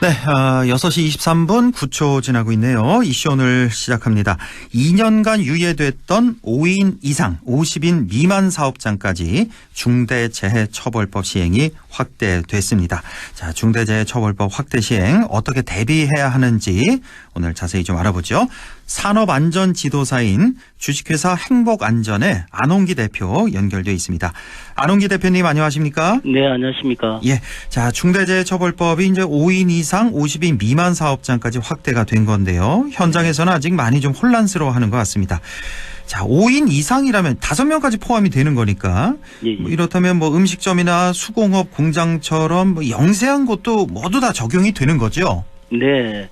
네, 6시 23분 9초 지나고 있네요. 이슈 오늘 시작합니다. 2년간 유예됐던 5인 이상 50인 미만 사업장까지 중대재해처벌법 시행이 확대됐습니다. 자, 중대재해처벌법 확대 시행 어떻게 대비해야 하는지 오늘 자세히 좀 알아보죠. 산업안전지도사인 주식회사 행복안전의 안홍기 대표 연결되어 있습니다. 안홍기 대표님 안녕하십니까? 네, 안녕하십니까? 예. 자, 중대재해처벌법이 이제 5인 이상 50인 미만 사업장까지 확대가 된 건데요. 현장에서는 아직 많이 좀 혼란스러워하는 것 같습니다. 자, 5인 이상이라면 5명까지 포함이 되는 거니까 예, 예. 뭐 이렇다면 뭐 음식점이나 수공업, 공장처럼 뭐 영세한 곳도 모두 다 적용이 되는 거죠? 네,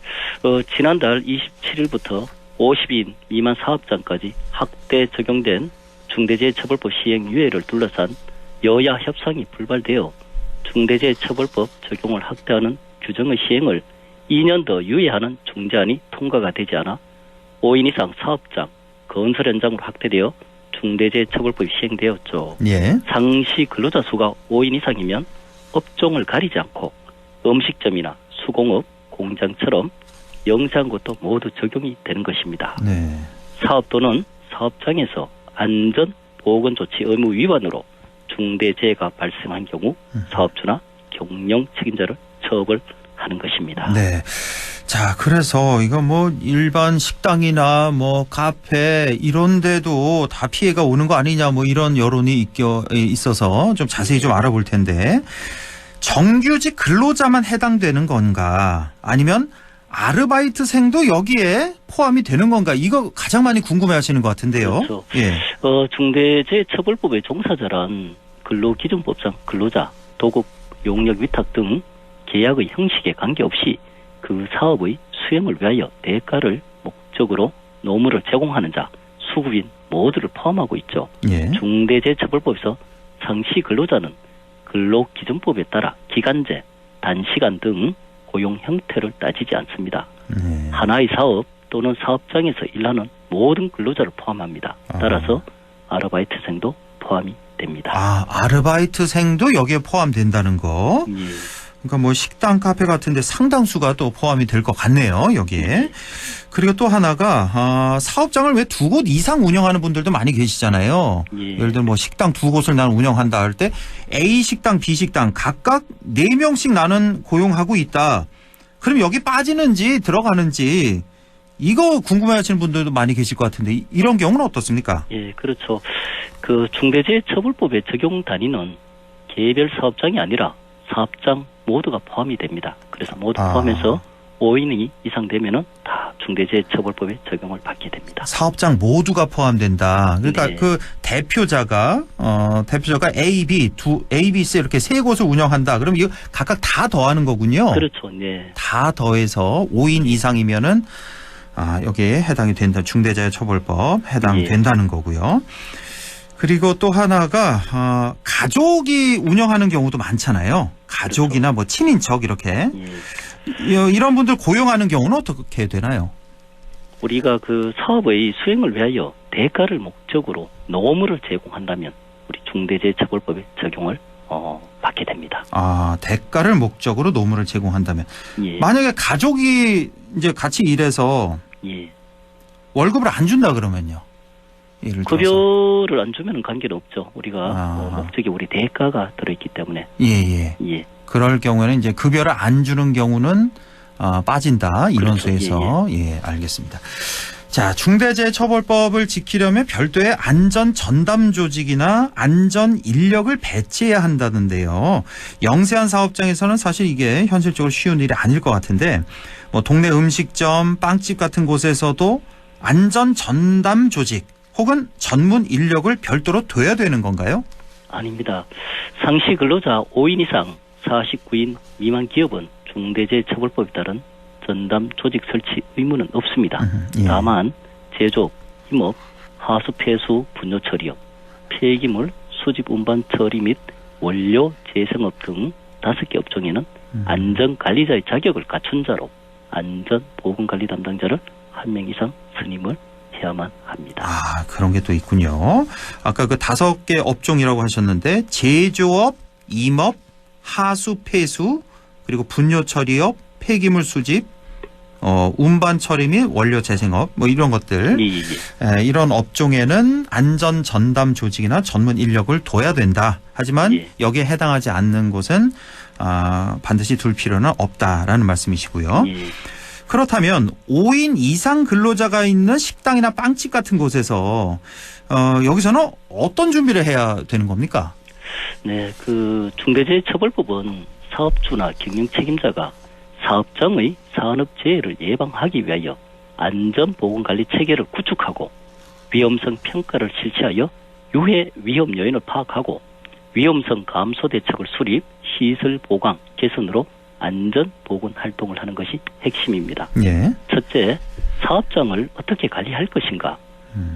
지난달 27일부터 50인 미만 사업장까지 확대 적용된 중대재해처벌법 시행 유예를 둘러싼 여야 협상이 불발되어 중대재해처벌법 적용을 확대하는 규정의 시행을 2년 더 유예하는 중재안이 통과가 되지 않아 5인 이상 사업장, 건설 현장으로 확대되어 중대재해처벌법이 시행되었죠. 예. 상시 근로자 수가 5인 이상이면 업종을 가리지 않고 음식점이나 수공업, 공장처럼 영세한 곳도 모두 적용이 되는 것입니다. 네. 사업 또는 사업장에서 안전 보건 조치 의무 위반으로 중대재해가 발생한 경우 사업주나 경영 책임자를 처벌하는 것입니다. 네. 자, 그래서 이거 뭐 일반 식당이나 뭐 카페 이런 데도 다 피해가 오는 거 아니냐 뭐 이런 여론이 있어서 좀 자세히 좀 알아볼 텐데 정규직 근로자만 해당되는 건가 아니면 아르바이트생도 여기에 포함이 되는 건가 이거 가장 많이 궁금해하시는 것 같은데요. 그렇죠. 예. 중대재해처벌법의 종사자란 근로기준법상 근로자, 도급, 용역 위탁 등 계약의 형식에 관계없이 그 사업의 수행을 위하여 대가를 목적으로 노무를 제공하는 자, 수급인 모두를 포함하고 있죠. 예. 중대재해처벌법에서 상시 근로자는 근로기준법에 따라 기간제, 단시간 등 고용 형태를 따지지 않습니다. 하나의 사업 또는 사업장에서 일하는 모든 근로자를 포함합니다. 따라서 아르바이트생도 포함이 됩니다. 아, 아르바이트생도 여기에 포함된다는 거. 예. 그러니까 뭐 식당, 카페 같은데 상당수가 또 포함이 될 것 같네요, 여기에. 그리고 또 하나가 사업장을 왜 2곳 이상 운영하는 분들도 많이 계시잖아요. 예. 예를 들어 뭐 식당 2곳을 나는 운영한다 할 때 A 식당, B 식당 각각 4명씩 나는 고용하고 있다. 그럼 여기 빠지는지 들어가는지 이거 궁금해하시는 분들도 많이 계실 것 같은데 이런 경우는 어떻습니까? 예, 그렇죠. 그 중대재해처벌법의 적용 단위는 개별 사업장이 아니라 사업장 모두가 포함이 됩니다. 그래서 모두 포함해서 5인이 이상 되면은 다 중대재해처벌법에 적용을 받게 됩니다. 사업장 모두가 포함된다. 그러니까 네. 그 대표자가 A, B, A, B, C 이렇게 3곳을 운영한다. 그럼 이거 각각 다 더하는 거군요. 그렇죠. 네. 다 더해서 5인 이상이면은 여기에 해당이 된다. 중대재해처벌법 해당된다는 거고요. 그리고 또 하나가 가족이 운영하는 경우도 많잖아요. 가족이나 뭐 친인척 이렇게 이런 분들 고용하는 경우는 어떻게 되나요? 우리가 그 사업의 수행을 위하여 대가를 목적으로 노무를 제공한다면 우리 중대재해처벌법에 적용을 받게 됩니다. 아, 대가를 목적으로 노무를 제공한다면 예. 만약에 가족이 이제 같이 일해서 예. 월급을 안 준다 그러면요. 예를 들어서. 급여를 안 주면 관계는 없죠. 우리가 목적이 우리 대가가 들어있기 때문에. 예. 예. 그럴 경우에는 이제 급여를 안 주는 경우는 빠진다. 인원수에서. 그렇죠. 예, 알겠습니다. 자, 중대재해처벌법을 지키려면 별도의 안전 전담 조직이나 안전 인력을 배치해야 한다는데요. 영세한 사업장에서는 사실 이게 현실적으로 쉬운 일이 아닐 것 같은데 뭐 동네 음식점, 빵집 같은 곳에서도 안전 전담 조직 혹은 전문 인력을 별도로 둬야 되는 건가요? 아닙니다. 상시 근로자 5인 이상 49인 미만 기업은 중대재해처벌법에 따른 전담 조직 설치 의무는 없습니다. 예. 다만 제조업, 임업, 하수 폐수 분뇨 처리업, 폐기물 수집 운반 처리 및 원료 재생업 등 5개 업종에는 안전관리자의 자격을 갖춘 자로 안전보건관리 담당자를 1명 이상 선임을 해야만 합니다. 아, 그런 게 또 있군요. 아까 그 5개 업종이라고 하셨는데 제조업, 임업, 하수 폐수, 그리고 분뇨 처리업, 폐기물 수집, 운반 처리 및 원료 재생업 뭐 이런 것들 이런 업종에는 안전 전담 조직이나 전문 인력을 둬야 된다. 하지만 여기에 해당하지 않는 곳은 반드시 둘 필요는 없다라는 말씀이시고요. 그렇다면 5인 이상 근로자가 있는 식당이나 빵집 같은 곳에서 여기서는 어떤 준비를 해야 되는 겁니까? 네, 그 중대재해처벌법은 사업주나 경영 책임자가 사업장의 산업재해를 예방하기 위하여 안전보건관리 체계를 구축하고 위험성 평가를 실시하여 유해 위험 요인을 파악하고 위험성 감소 대책을 수립, 시설 보강, 개선으로 안전보건 활동을 하는 것이 핵심입니다. 예. 첫째, 사업장을 어떻게 관리할 것인가,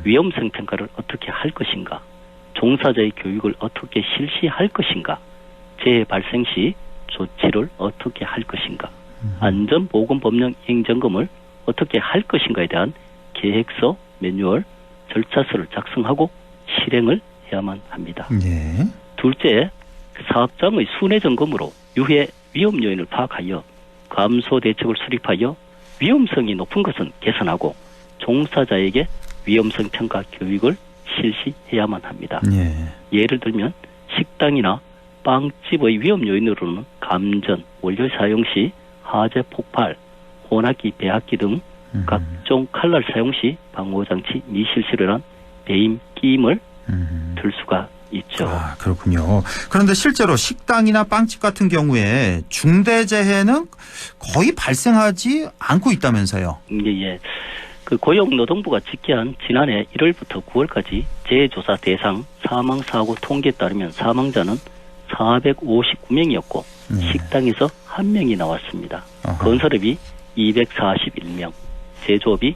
위험성 평가를 어떻게 할 것인가, 종사자의 교육을 어떻게 실시할 것인가, 재해 발생 시 조치를 어떻게 할 것인가, 안전보건법령 이행점검을 어떻게 할 것인가에 대한 계획서, 매뉴얼, 절차서를 작성하고 실행을 해야만 합니다. 예. 둘째, 그 사업장의 순회 점검으로 유해 위험 요인을 파악하여 감소 대책을 수립하여 위험성이 높은 것은 개선하고 종사자에게 위험성 평가 교육을 실시해야만 합니다. 예를 들면 식당이나 빵집의 위험 요인으로는 감전, 원료 사용 시 화재 폭발, 혼합기, 배합기 등 각종 칼날 사용 시 방호장치 미실시로란 배임, 끼임을 들 수가 있죠. 그렇군요. 그런데 실제로 식당이나 빵집 같은 경우에 중대재해는 거의 발생하지 않고 있다면서요? 예. 그 고용노동부가 집계한 지난해 1월부터 9월까지 재해조사 대상 사망사고 통계에 따르면 사망자는 459명이었고 식당에서 1명이 나왔습니다. 건설업이 241명, 제조업이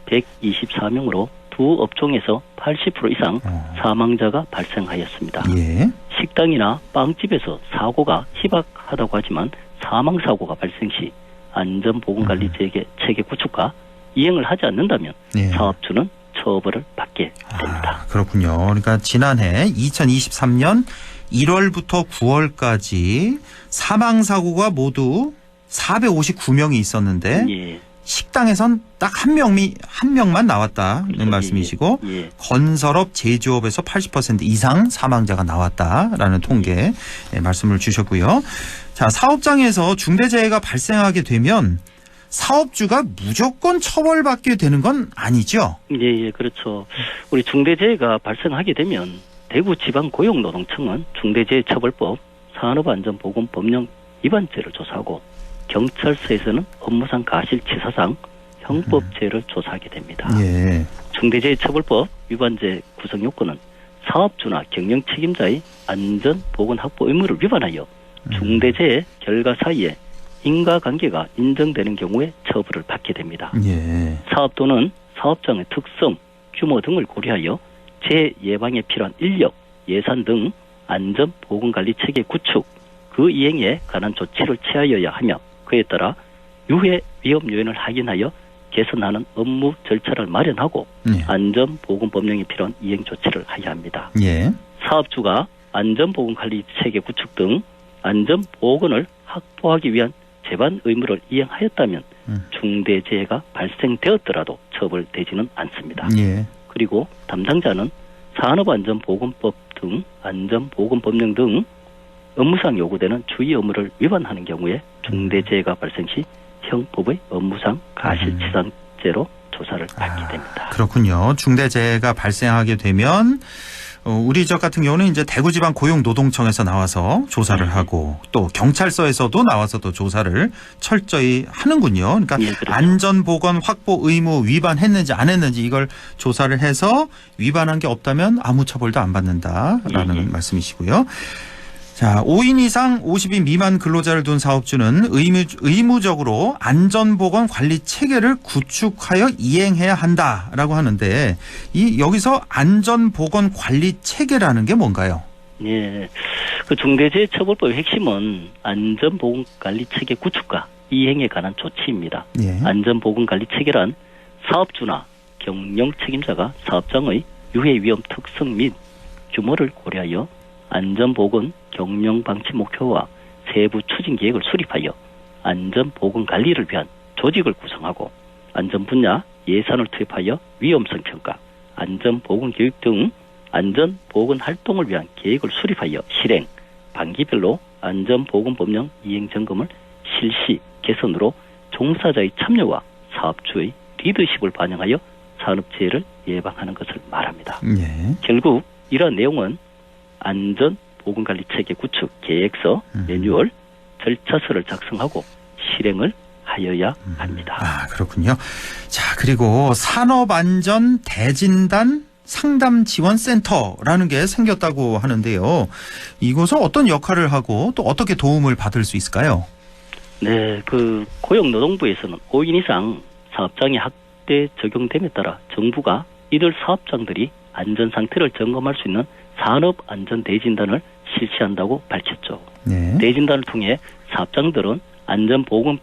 124명으로 두 업종에서 80% 이상 사망자가 발생하였습니다. 예. 식당이나 빵집에서 사고가 희박하다고 하지만 사망사고가 발생 시 안전보건관리 체계 구축과 이행을 하지 않는다면 사업주는 처벌을 받게 됩니다. 그렇군요. 그러니까 지난해 2023년 1월부터 9월까지 사망사고가 모두 459명이 있었는데 식당에선 딱 한 명만 나왔다는 말씀이시고 건설업, 제조업에서 80% 이상 사망자가 나왔다라는 통계 말씀을 주셨고요. 자, 사업장에서 중대재해가 발생하게 되면 사업주가 무조건 처벌받게 되는 건 아니죠? 예, 그렇죠. 우리 중대재해가 발생하게 되면 대구지방고용노동청은 중대재해처벌법 산업안전보건법령 위반죄를 조사하고 경찰서에서는 업무상 가실치사상 형법죄를 조사하게 됩니다. 중대재해처벌법 위반죄 구성 요건은 사업주나 경영 책임자의 안전보건 확보 의무를 위반하여 중대재해 결과 사이에 인과관계가 인정되는 경우에 처벌을 받게 됩니다. 사업 또는 사업장의 특성, 규모 등을 고려하여 재해 예방에 필요한 인력, 예산 등 안전보건관리 체계 구축, 그 이행에 관한 조치를 취하여야 하며 그에 따라 유해 위험 요인을 확인하여 개선하는 업무 절차를 마련하고 안전보건법령에 필요한 이행 조치를 해야 합니다. 사업주가 안전보건관리 체계 구축 등 안전보건을 확보하기 위한 제반 의무를 이행하였다면 중대재해가 발생되었더라도 처벌되지는 않습니다. 그리고 담당자는 산업안전보건법 등 안전보건법령 등 업무상 요구되는 주의 업무를 위반하는 경우에 중대재해가 발생 시 형법의 업무상 가실치상죄로 조사를 받게 됩니다. 그렇군요. 중대재해가 발생하게 되면 우리 지역 같은 경우는 이제 대구지방고용노동청에서 나와서 조사를 하고 또 경찰서에서도 나와서 또 조사를 철저히 하는군요. 그러니까 그렇죠. 안전보건 확보 의무 위반했는지 안 했는지 이걸 조사를 해서 위반한 게 없다면 아무 처벌도 안 받는다라는 말씀이시고요. 자, 5인 이상 50인 미만 근로자를 둔 사업주는 의무적으로 안전보건 관리 체계를 구축하여 이행해야 한다라고 하는데 여기서 안전보건 관리 체계라는 게 뭔가요? 그 중대재해처벌법의 핵심은 안전보건관리 체계 구축과 이행에 관한 조치입니다. 안전보건관리 체계란 사업주나 경영 책임자가 사업장의 유해 위험 특성 및 규모를 고려하여 안전보건 경영 방치 목표와 세부 추진 계획을 수립하여 안전보건관리를 위한 조직을 구성하고 안전 분야 예산을 투입하여 위험성 평가, 안전보건교육 등 안전보건활동을 위한 계획을 수립하여 실행, 반기별로 안전보건법령 이행점검을 실시, 개선으로 종사자의 참여와 사업주의 리더십을 반영하여 산업재해를 예방하는 것을 말합니다. 예. 결국 이러한 내용은 안전보건관리체계 구축, 계획서, 매뉴얼, 절차서를 작성하고 실행을 하여야 합니다. 아, 그렇군요. 자, 그리고 산업안전 대진단 상담지원센터라는 게 생겼다고 하는데요. 이곳은 어떤 역할을 하고 또 어떻게 도움을 받을 수 있을까요? 네, 고용노동부에서는 5인 이상 사업장의 확대 적용됨에 따라 정부가 이들 사업장들이 안전 상태를 점검할 수 있는 산업안전대진단을 실시한다고 밝혔죠. 네. 대진단을 통해 사업장들은 안전보건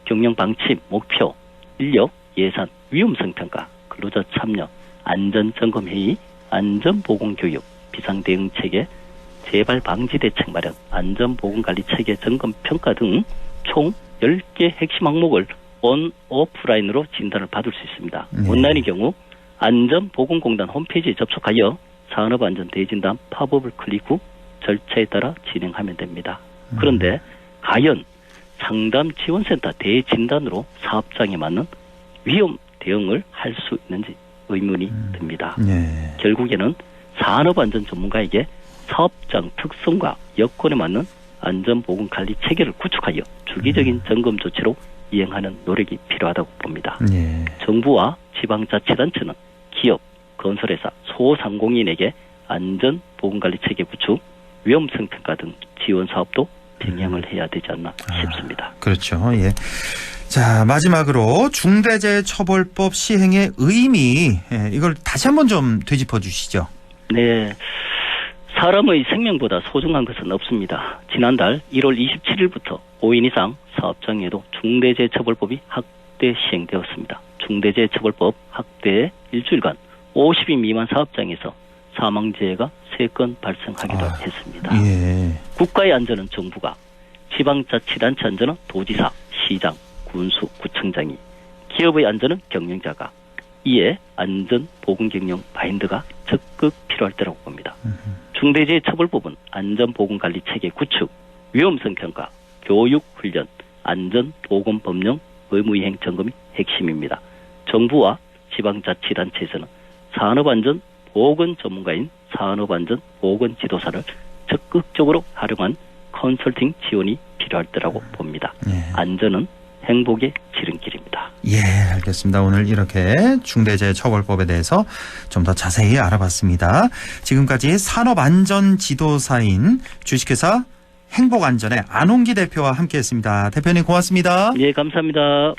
경영 방침, 목표, 인력, 예산, 위험성 평가, 근로자 참여, 안전점검회의, 안전보건교육, 비상대응체계, 재발방지대책 마련, 안전보건관리체계 점검평가 등 총 10개 핵심 항목을 오프라인으로 진단을 받을 수 있습니다. 네. 온라인의 경우 안전보건공단 홈페이지에 접속하여 산업안전대진단 팝업을 클릭 후 절차에 따라 진행하면 됩니다. 그런데 과연 상담지원센터 대진단으로 사업장에 맞는 위험 대응을 할 수 있는지 의문이 듭니다. 네. 결국에는 산업안전 전문가에게 사업장 특성과 여건에 맞는 안전보건관리 체계를 구축하여 주기적인 점검 조치로 이행하는 노력이 필요하다고 봅니다. 네. 정부와 지방자치단체는 기업, 건설회사, 소상공인에게 안전보건관리 체계 구축, 위험성 평가 등 지원 사업도 병행을 해야 되지 않나 싶습니다. 그렇죠. 예. 자, 마지막으로 중대재해처벌법 시행의 의미, 이걸 다시 한번 좀 되짚어 주시죠. 네. 사람의 생명보다 소중한 것은 없습니다. 지난달 1월 27일부터 5인 이상 사업장에도 중대재해처벌법이 확대 시행되었습니다. 중대재해처벌법 확대의 일주일간 50인 미만 사업장에서 사망재해가 3건 발생하기도 했습니다. 예. 국가의 안전은 정부가, 지방자치단체 안전은 도지사, 시장, 군수, 구청장이, 기업의 안전은 경영자가, 이에 안전보건경영 마인드가 적극 필요할 때라고 봅니다. 중대재해처벌법은 안전보건관리체계 구축, 위험성 평가, 교육, 훈련, 안전보건법령 의무이행 점검이 핵심입니다. 정부와 지방자치단체에서는 산업안전보건 전문가인 산업안전보건 지도사를 적극적으로 활용한 컨설팅 지원이 필요할 때라고 봅니다. 예. 안전은 행복의 지름길입니다. 예, 알겠습니다. 오늘 이렇게 중대재해처벌법에 대해서 좀 더 자세히 알아봤습니다. 지금까지 산업안전지도사인 주식회사 행복안전의 안홍기 대표와 함께했습니다. 대표님 고맙습니다. 예, 감사합니다.